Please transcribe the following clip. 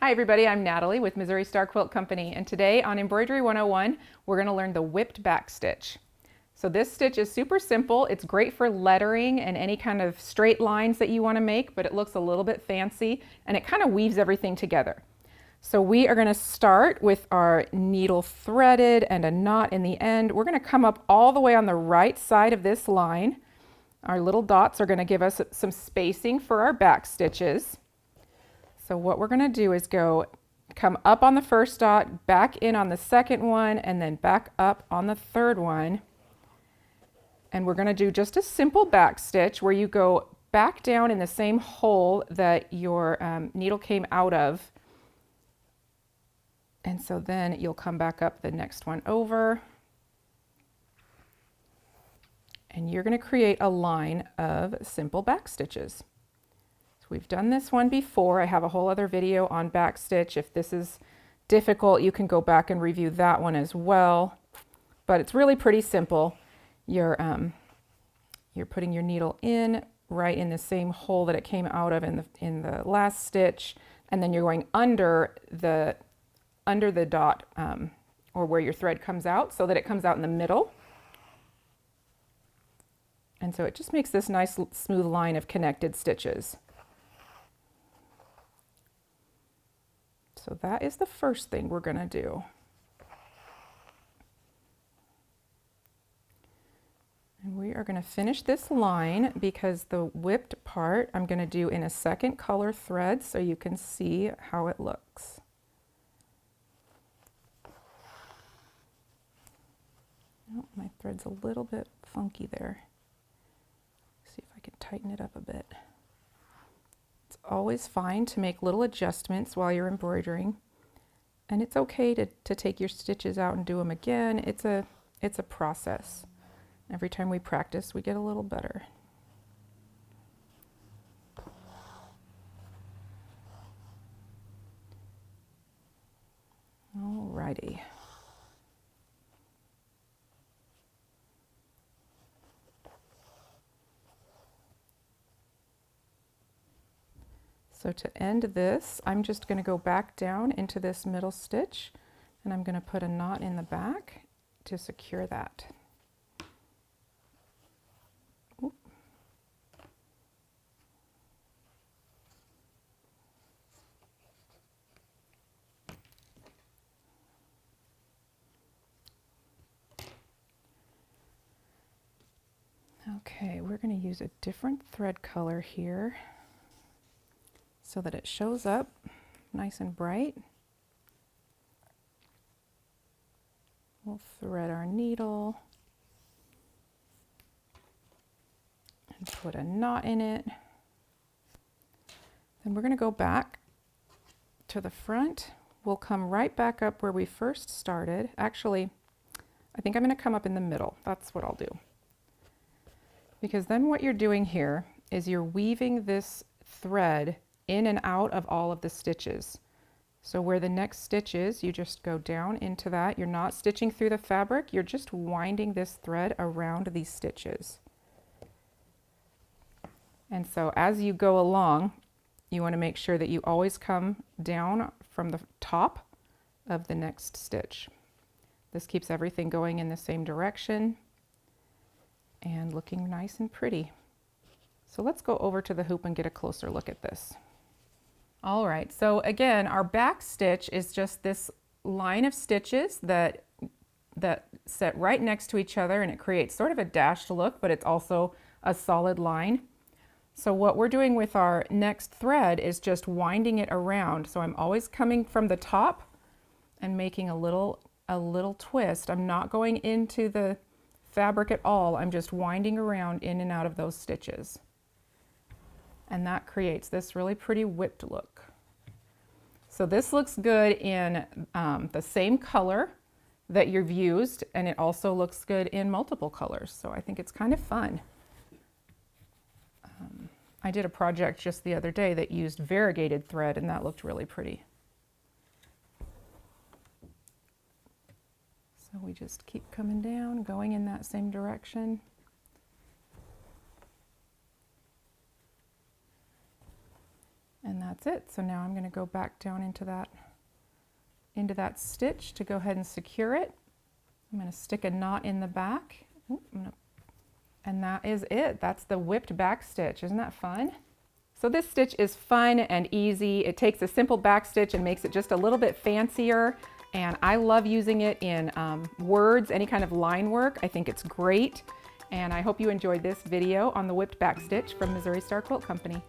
Hi everybody, I'm Natalie with Missouri Star Quilt Company, and today on Embroidery 101 we're going to learn the whipped back stitch. So this stitch is super simple. It's great for lettering and any kind of straight lines that you want to make, but it looks a little bit fancy and it kind of weaves everything together. So we are going to start with our needle threaded and a knot in the end. We're going to come up all the way on the right side of this line. Our little dots are going to give us some spacing for our back stitches. So what we're going to do is come up on the first dot, back in on the second one, and then back up on the third one. And we're going to do just a simple back stitch where you go back down in the same hole that your needle came out of. And so then you'll come back up the next one over. And you're going to create a line of simple back stitches. We've done this one before. I have a whole other video on back stitch. If this is difficult, you can go back and review that one as well. But it's really pretty simple. You're putting your needle in right in the same hole that it came out of in the last stitch, and then you're going under the dot or where your thread comes out, so that it comes out in the middle. And so it just makes this nice smooth line of connected stitches. So that is the first thing we're going to do. And we are going to finish this line because the whipped part I'm going to do in a second color thread so you can see how it looks. Oh, my thread's a little bit funky there. See if I can tighten it up a bit. It's always fine to make little adjustments while you're embroidering, and it's okay to take your stitches out and do them again. It's a process. Every time we practice, we get a little better. Alrighty. So to end this, I'm just going to go back down into this middle stitch, and I'm going to put a knot in the back to secure that. Oop. Okay, we're going to use a different thread color here, so that it shows up nice and bright. We'll thread our needle and put a knot in it. Then we're going to go back to the front. We'll come right back up where we first started. Actually, I think I'm going to come up in the middle. That's what I'll do. Because then what you're doing here is you're weaving this thread in and out of all of the stitches. So where the next stitch is, you just go down into that. You're not stitching through the fabric, you're just winding this thread around these stitches. And so as you go along, you want to make sure that you always come down from the top of the next stitch. This keeps everything going in the same direction and looking nice and pretty. So let's go over to the hoop and get a closer look at this. All right, so again, our back stitch is just this line of stitches that set right next to each other, and it creates sort of a dashed look, but it's also a solid line. So what we're doing with our next thread is just winding it around. So I'm always coming from the top and making a little twist. I'm not going into the fabric at all. I'm just winding around in and out of those stitches. And that creates this really pretty whipped look. So this looks good in the same color that you've used, and it also looks good in multiple colors. So I think it's kind of fun. I did a project just the other day that used variegated thread, and that looked really pretty. So we just keep coming down, going in that same direction. And that's it. So now I'm going to go back down into that stitch to go ahead and secure it. I'm going to stick a knot in the back. And that is it. That's the whipped back stitch. Isn't that fun? So this stitch is fun and easy. It takes a simple back stitch and makes it just a little bit fancier. And I love using it in words, any kind of line work. I think it's great. And I hope you enjoyed this video on the whipped back stitch from Missouri Star Quilt Company.